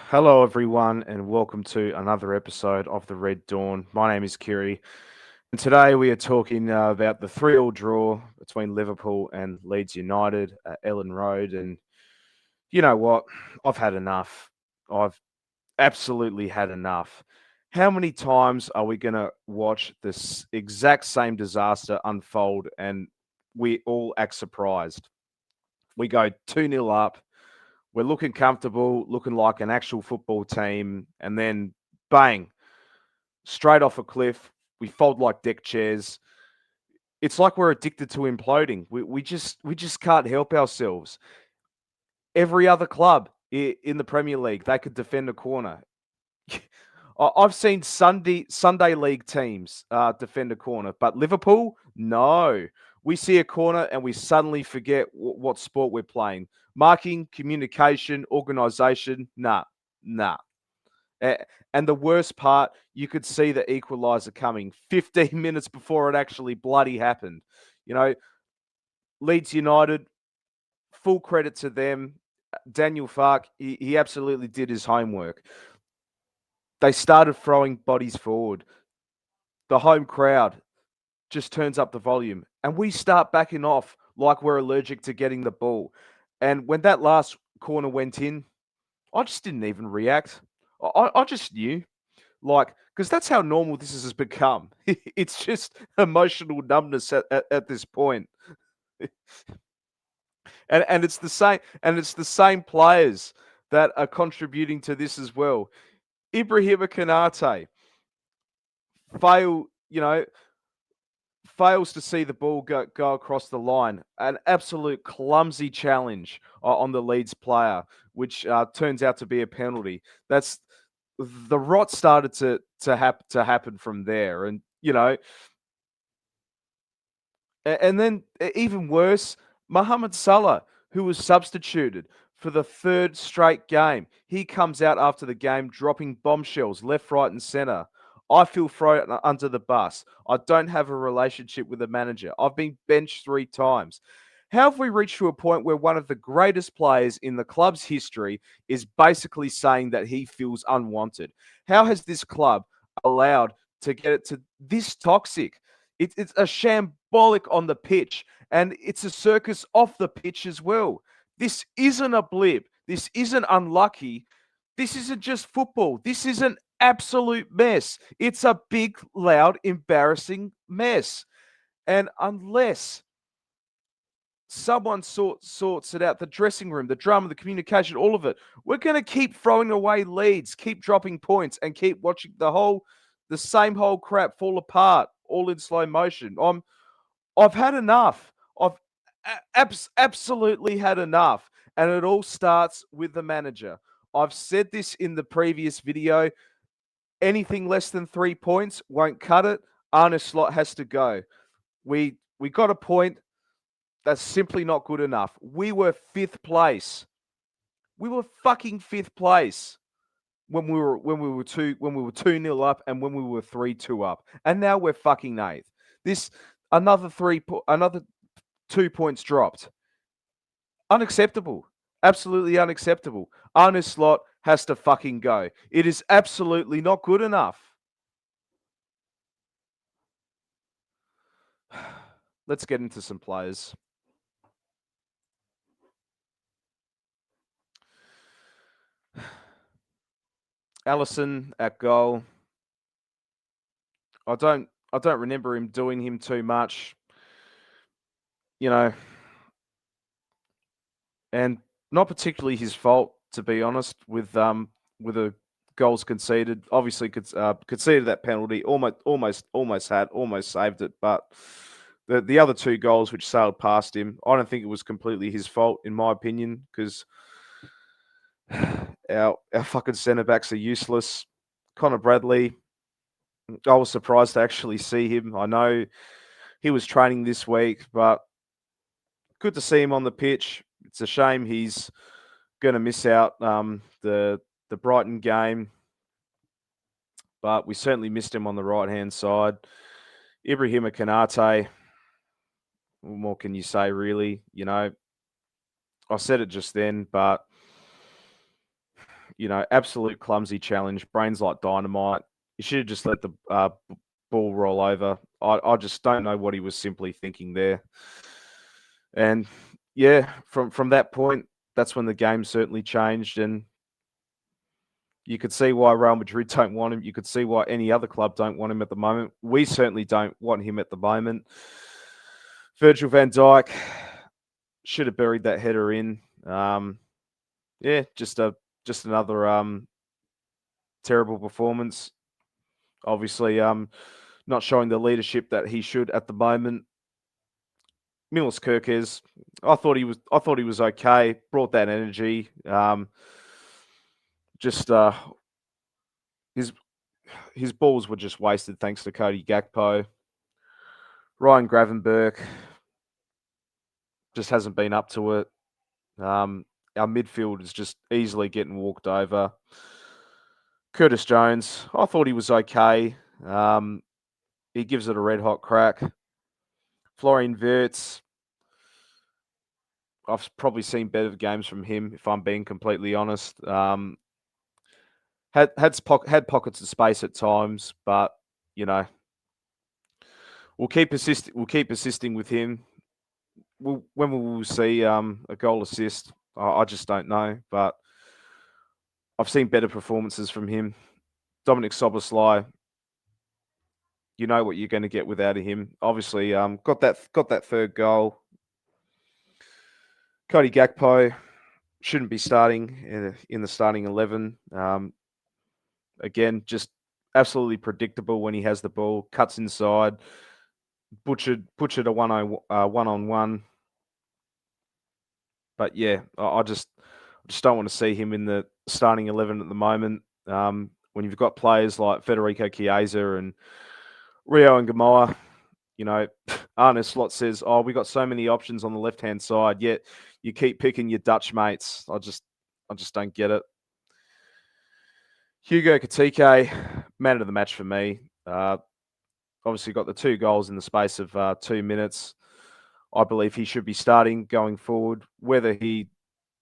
Hello, everyone, and welcome to another episode of the Red Dawn. My name is Kyri, and today we are talking about the 3-all draw between Liverpool and Leeds United at Elland Road. And you know what? I've had enough. I've absolutely had enough. How many times are we going to watch this exact same disaster unfold and we all act surprised? We go 2-0 up. We're looking comfortable, looking like an actual football team, and then bang, straight off a cliff. We fold like deck chairs. It's like we're addicted to imploding. We just can't help ourselves. Every other club in the Premier League, they could defend a corner. I've seen Sunday League teams defend a corner, but Liverpool, no. We see a corner and we suddenly forget what sport we're playing. Marking, communication, organisation, nah, nah. A- And the worst part, you could see the equaliser coming 15 minutes before it actually bloody happened. You know, Leeds United, full credit to them. Daniel Fark, he absolutely did his homework. They started throwing bodies forward. The home crowd just turns up the volume, and we start backing off like we're allergic to getting the ball. And when that last corner went in, I just didn't even react. I just knew. Like, because that's how normal this has become. It's just emotional numbness at this point. And it's the same players that are contributing to this as well. Ibrahima Kanate fail, you know, fails to see the ball go across the line. An absolute clumsy challenge on the Leeds player, which turns out to be a penalty. That's the rot started to happen from there, and and then even worse, Mohammed Salah, who was substituted for the third straight game, he comes out after the game dropping bombshells left, right, and centre. I feel thrown under the bus. I don't have a relationship with the manager. I've been benched 3 times. How have we reached to a point where one of the greatest players in the club's history is basically saying that he feels unwanted? How has this club allowed to get it to this toxic? It's a shambolic on the pitch, and it's a circus off the pitch as well. This isn't a blip. This isn't unlucky. This isn't just football. This is an absolute mess. It's a big, loud, embarrassing mess. And unless someone sorts it out, the dressing room, the drama, the communication, all of it, we're going to keep throwing away leads, keep dropping points, and keep watching the same whole crap fall apart, all in slow motion. I've had enough. I've absolutely had enough. And it all starts with the manager. I've said this in the previous video. Anything less than 3 points won't cut it. Arne Slot has to go. We got a point. That's simply not good enough. We were fifth place. We were fucking fifth place when we were 2-0 up and when we were 3-2 up. And now we're fucking eighth. This another 2 points dropped. Unacceptable. Absolutely unacceptable. Arne Slot has to fucking go. It is absolutely not good enough. Let's get into some players. Allison at goal. I don't remember him doing him too much, you know, and not particularly his fault, to be honest, with the goals conceded. Obviously conceded that penalty, almost saved it, but the other two goals which sailed past him, I don't think it was completely his fault, in my opinion, because our fucking centre backs are useless. Connor Bradley, I was surprised to actually see him. I know he was training this week, but good to see him on the pitch. It's a shame he's going to miss out the Brighton game, but we certainly missed him on the right hand side. Ibrahima Kanate, what more can you say, really? I said it just then, but absolute clumsy challenge, brains like dynamite. You should have just let the ball roll over. I just don't know what he was simply thinking there. And yeah, from that point, that's when the game certainly changed, and you could see why Real Madrid don't want him. You could see why any other club don't want him at the moment. We certainly don't want him at the moment. Virgil van Dijk should have buried that header in. Yeah, just another terrible performance. Obviously, not showing the leadership that he should at the moment. Milos Kerkez, I thought he was okay. Brought that energy. Just his balls were just wasted thanks to Cody Gakpo. Ryan Gravenberch just hasn't been up to it. Our midfield is just easily getting walked over. Curtis Jones, I thought he was okay. He gives it a red hot crack. Florian Wirtz, I've probably seen better games from him, if I'm being completely honest. Had pockets of space at times, but we'll keep persisting with him. When will we see a goal assist? I just don't know, but I've seen better performances from him. Dominic Szoboszlai, you know what you're going to get without him. Obviously, got that third goal. Cody Gakpo shouldn't be starting in the starting 11. Again, just absolutely predictable when he has the ball, cuts inside, butchered a one-on-one. But yeah, I just don't want to see him in the starting 11 at the moment. When you've got players like Federico Chiesa and Rio and Gamoa, Arne Slot says, "Oh, we got so many options on the left-hand side, yet you keep picking your Dutch mates." I just don't get it. Hugo Katike, man of the match for me. Obviously got the 2 goals in the space of 2 minutes. I believe he should be starting going forward, whether he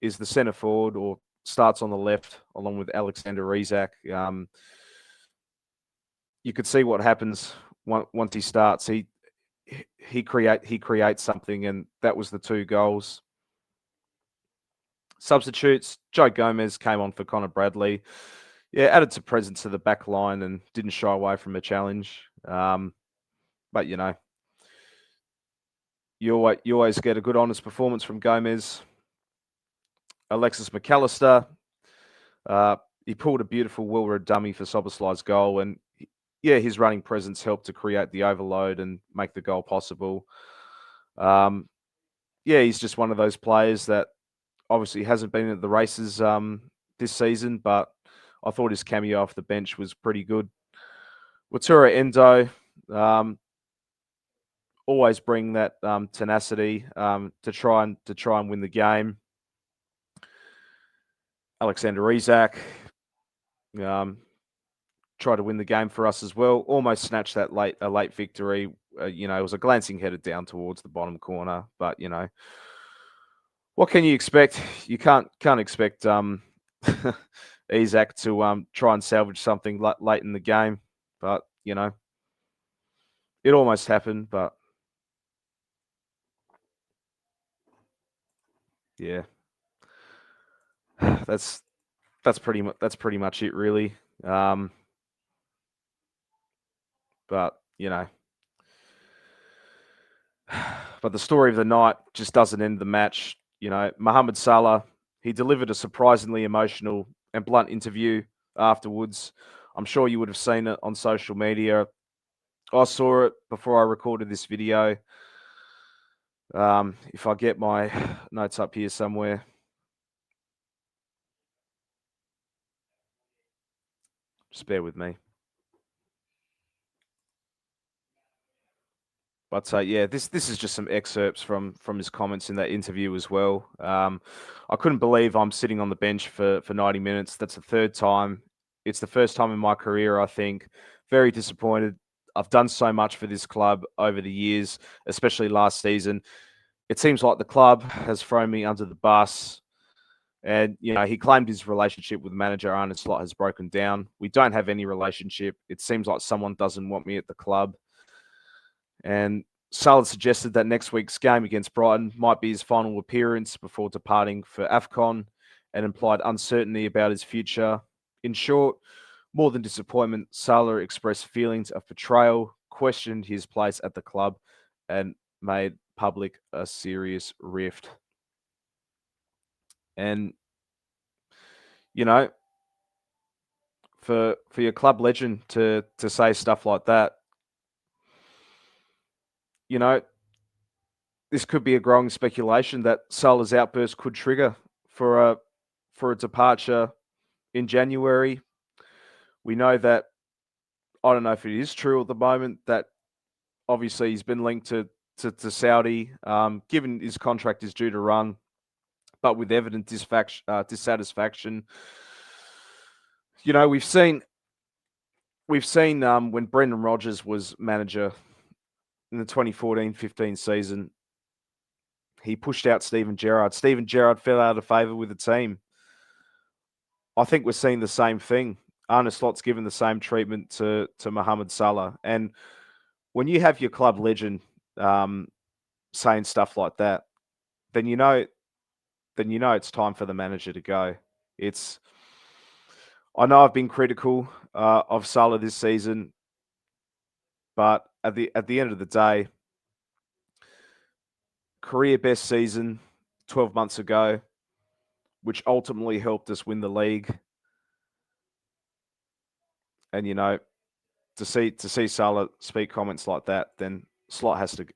is the centre forward or starts on the left along with Alexander Isak. You could see what happens once he starts. He creates something, and that was the 2 goals. Substitutes, Joe Gomez came on for Connor Bradley. Yeah, added some presence to the back line and didn't shy away from a challenge. But you always get a good, honest performance from Gomez. Alexis McAllister, he pulled a beautiful well-read dummy for Szoboszlai's goal, and yeah, his running presence helped to create the overload and make the goal possible. Yeah, he's just one of those players that obviously hasn't been at the races this season, but I thought his cameo off the bench was pretty good. Watura Endo, always bring that tenacity to try and win the game. Alexander Isak tried to win the game for us as well. Almost snatched that late victory. It was a glancing header down towards the bottom corner, but what can you expect? You can't expect Isak to try and salvage something late in the game, but it almost happened. But yeah, that's pretty much it, really. But but the story of the night just doesn't end the match. Mohammed Salah, he delivered a surprisingly emotional and blunt interview afterwards. I'm sure you would have seen it on social media. I saw it before I recorded this video. If I get my notes up here somewhere. Just bear with me. But yeah, this is just some excerpts from his comments in that interview as well. I couldn't believe I'm sitting on the bench for 90 minutes. That's the 3rd time. It's the first time in my career, I think. Very disappointed. I've done so much for this club over the years, especially last season. It seems like the club has thrown me under the bus, And, he claimed his relationship with manager Arne Slot has broken down. We don't have any relationship. It seems like someone doesn't want me at the club. And Salah suggested that next week's game against Brighton might be his final appearance before departing for AFCON, and implied uncertainty about his future. In short, more than disappointment, Salah expressed feelings of betrayal, questioned his place at the club, and made public a serious rift. And, you know, for your club legend to say stuff like that, this could be a growing speculation that Salah's outburst could trigger for a departure in January. We know that, I don't know if it is true at the moment, that obviously he's been linked to Saudi, given his contract is due to run, but with evident dissatisfaction. We've seen when Brendan Rodgers was manager in the 2014-15 season, he pushed out Steven Gerrard. Steven Gerrard fell out of favour with the team. I think we're seeing the same thing. Arne Slot's given the same treatment to Mohammed Salah. And when you have your club legend saying stuff like that, then you know it's time for the manager to go. I know I've been critical of Salah this season, but at the end of the day, career best season 12 months ago, which ultimately helped us win the league. And to see Salah speak comments like that, then Slot has to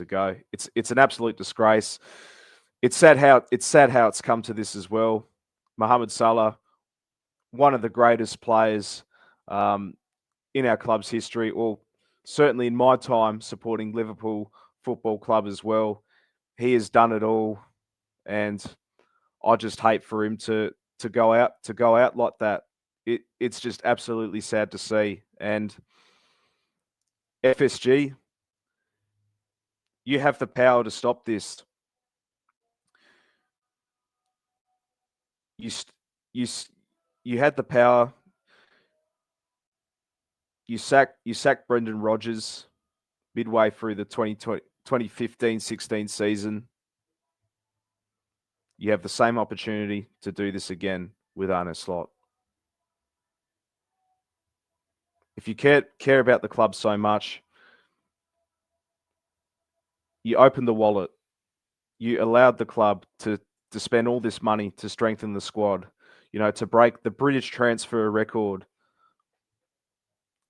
go. It's an absolute disgrace. It's sad how it's come to this as well. Mohammed Salah, one of the greatest players in our club's history, or certainly in my time supporting Liverpool Football Club as well. He has done it all, and I just hate for him to go out like that. It's just absolutely sad to see. And FSG, you have the power to stop this. You had the power. You sacked Brendan Rodgers midway through the 2015-16 season. You have the same opportunity to do this again with Arne Slot. If you care about the club so much, you opened the wallet. You allowed the club to spend all this money to strengthen the squad, to break the British transfer record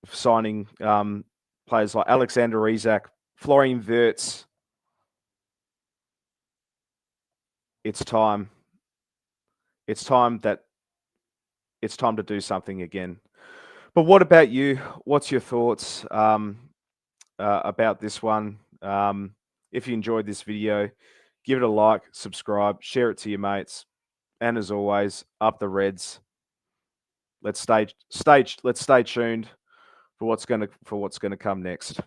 of signing players like Alexander Isak, Florian Wirtz. It's time. It's time to do something again. But what about you? What's your thoughts about this one? If you enjoyed this video, give it a like, subscribe, share it to your mates, and as always, up the Reds. Let's stay tuned for what's going to come next.